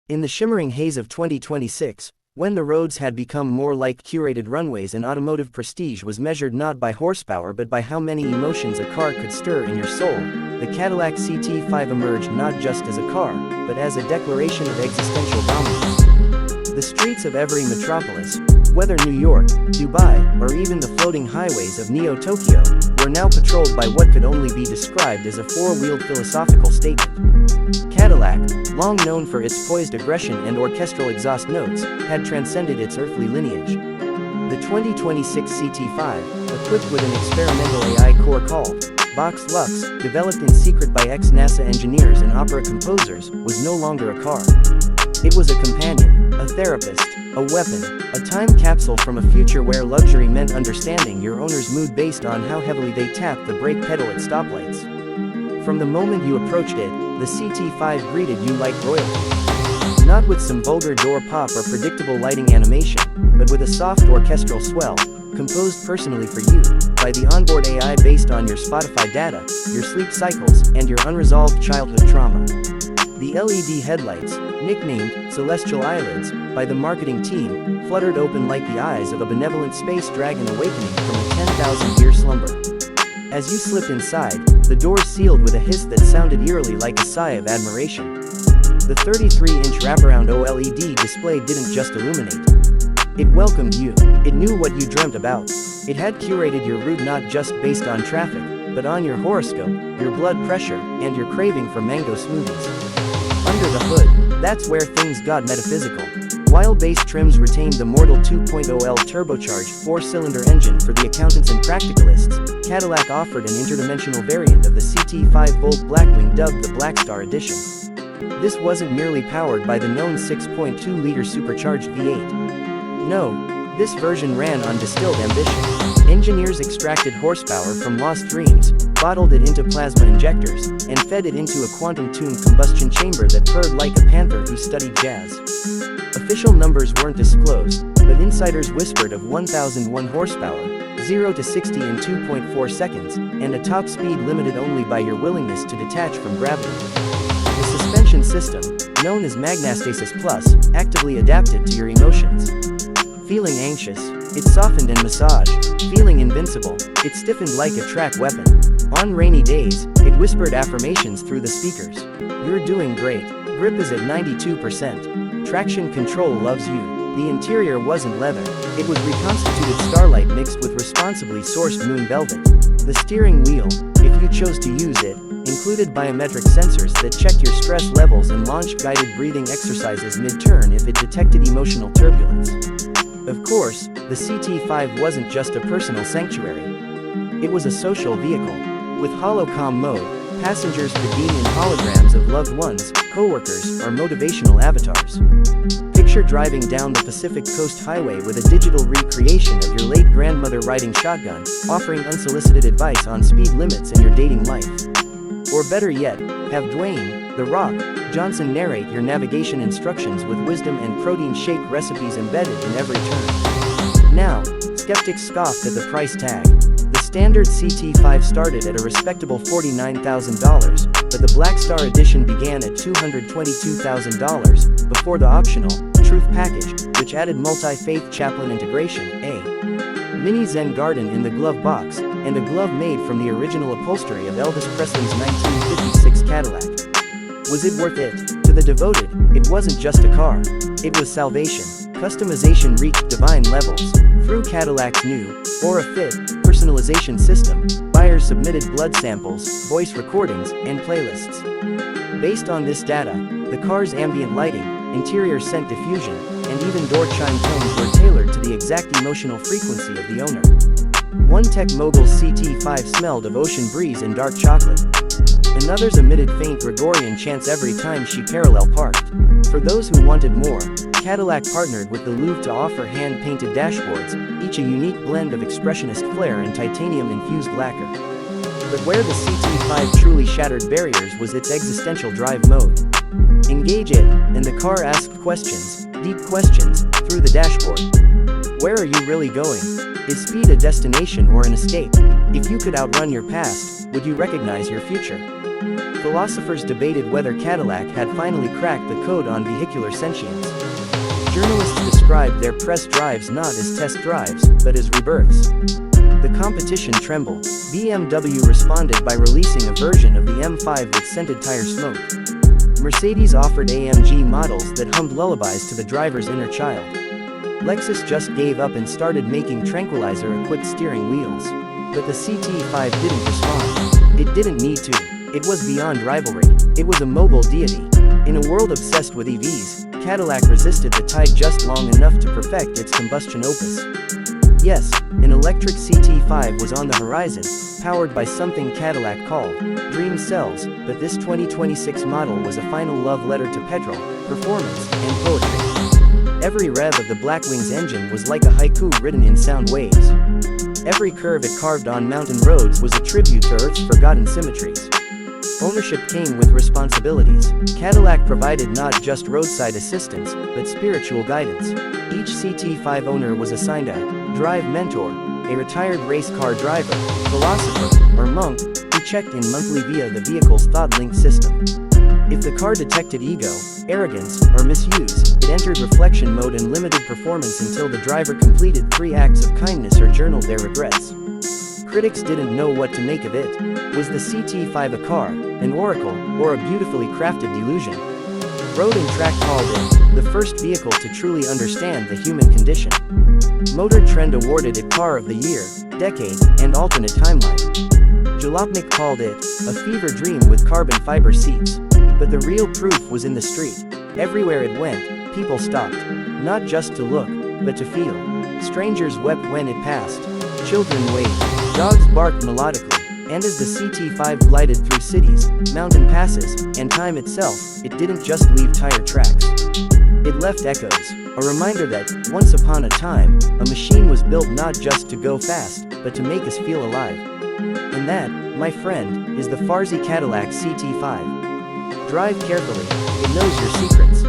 In the shimmering haze of 2026, when the roads had become more like curated runways and automotive prestige was measured not by horsepower but by how many emotions a car could stir in your soul, the Cadillac CT5 emerged not just as a car, but as a declaration of existential dominance. The streets of every metropolis, whether New York, Dubai, or even the floating highways of Neo-Tokyo, were now patrolled by what could only be described as a four-wheeled philosophical statement. Cadillac, long known for its poised aggression and orchestral exhaust notes, had transcended its earthly lineage. The 2026 CT5, equipped with an experimental AI core called Vox Lux, developed in secret by ex-NASA engineers and opera composers, was no longer a car. It was a companion, a therapist, a weapon, a time capsule from a future where luxury meant understanding your owner's mood based on how heavily they tapped the brake pedal at stoplights. From the moment you approached it, the CT5 greeted you like royalty. Not with some vulgar door pop or predictable lighting animation, but with a soft orchestral swell, composed personally for you, by the onboard AI based on your Spotify data, your sleep cycles, and your unresolved childhood trauma. The LED headlights, nicknamed Celestial Eyelids by the marketing team, fluttered open like the eyes of a benevolent space dragon awakening from a 10,000-year slumber. As you slipped inside, the doors sealed with a hiss that sounded eerily like a sigh of admiration. The 33-inch wraparound OLED display didn't just illuminate. It welcomed you. It knew what you dreamt about. It had curated your route not just based on traffic, but on your horoscope, your blood pressure, and your craving for mango smoothies. Under the hood, that's where things got metaphysical. While base trims retained the mortal 2.0L turbocharged four-cylinder engine for the accountants and practicalists, Cadillac offered an interdimensional variant of the CT5 Volt Blackwing dubbed the Blackstar Edition. This wasn't merely powered by the known 6.2-liter supercharged V8. No, this version ran on distilled ambition. Engineers extracted horsepower from lost dreams, bottled it into plasma injectors, and fed it into a quantum-tuned combustion chamber that purred like a panther who studied jazz. Official numbers weren't disclosed, but insiders whispered of 1,001 horsepower, 0 to 60 in 2.4 seconds, and a top speed limited only by your willingness to detach from gravity. The suspension system, known as Magnastasis Plus, actively adapted to your emotions. Feeling anxious, it softened and massaged. Feeling invincible, it stiffened like a track weapon. On rainy days, it whispered affirmations through the speakers. You're doing great. Grip is at 92%. Traction control loves you. The interior wasn't leather. It was reconstituted starlight mixed with responsibly sourced moon velvet. The steering wheel, if you chose to use it, included biometric sensors that checked your stress levels and launched guided breathing exercises mid-turn if it detected emotional turbulence. Of course, the CT5 wasn't just a personal sanctuary. It was a social vehicle. With holocom mode, passengers could beam in holograms of loved ones, co-workers, or motivational avatars. Picture driving down the Pacific Coast Highway with a digital recreation of your late grandmother riding shotgun, offering unsolicited advice on speed limits and your dating life. Or better yet, have Dwayne, The Rock, Johnson narrate your navigation instructions with wisdom and protein shake recipes embedded in every turn. Now, skeptics scoffed at the price tag. The standard CT5 started at a respectable $49,000, but the Blackstar Edition began at $222,000, before the optional Truth Package, which added multi-faith chaplain integration, a mini Zen garden in the glove box, and a glove made from the original upholstery of Elvis Presley's 1956 Cadillac. Was it worth it? To the devoted, it wasn't just a car. It was salvation. Customization reached divine levels. Through Cadillac's new Aura Fit personalization system, buyers submitted blood samples, voice recordings, and playlists. Based on this data, the car's ambient lighting, interior scent diffusion, and even door chime tones were tailored to the exact emotional frequency of the owner. One tech mogul's CT5 smelled of ocean breeze and dark chocolate. Another's emitted faint Gregorian chants every time she parallel parked. For those who wanted more, Cadillac partnered with the Louvre to offer hand-painted dashboards, each a unique blend of expressionist flair and titanium-infused lacquer. But where the CT5 truly shattered barriers was its existential drive mode. Engage it, and the car asked questions, deep questions, through the dashboard. Where are you really going? Is speed a destination or an escape? If you could outrun your past, would you recognize your future? Philosophers debated whether Cadillac had finally cracked the code on vehicular sentience. Journalists described their press drives not as test drives, but as rebirths. The competition trembled. BMW responded by releasing a version of the M5 with scented tire smoke. Mercedes offered AMG models that hummed lullabies to the driver's inner child. Lexus just gave up and started making tranquilizer-equipped steering wheels. But the CT5 didn't respond. It didn't need to. It was beyond rivalry. It was a mobile deity. In a world obsessed with EVs, Cadillac resisted the tide just long enough to perfect its combustion opus. Yes, an electric CT5 was on the horizon, powered by something Cadillac called dream cells, but this 2026 model was a final love letter to petrol, performance, and poetry. Every rev of the Blackwing's engine was like a haiku written in sound waves. Every curve it carved on mountain roads was a tribute to Earth's forgotten symmetries. Ownership came with responsibilities. Cadillac provided not just roadside assistance, but spiritual guidance. Each CT5 owner was assigned a drive mentor, a retired race car driver, philosopher, or monk, who checked in monthly via the vehicle's thought-link system. If the car detected ego, arrogance, or misuse, it entered reflection mode and limited performance until the driver completed 3 acts of kindness or journaled their regrets. Critics didn't know what to make of it. Was the CT5 a car, an oracle, or a beautifully crafted delusion? Road and Track called it the first vehicle to truly understand the human condition. Motor Trend awarded it Car of the Year, Decade, and Alternate Timeline. Jalopnik called it a fever dream with carbon fiber seats. But the real proof was in the street. Everywhere it went, people stopped. Not just to look, but to feel. Strangers wept when it passed. Children waved. Dogs barked melodically. And as the CT5 glided through cities, mountain passes, and time itself, it didn't just leave tire tracks. It left echoes, a reminder that, once upon a time, a machine was built not just to go fast, but to make us feel alive. And that, my friend, is the Farsi Cadillac CT5. Drive carefully, it knows your secrets.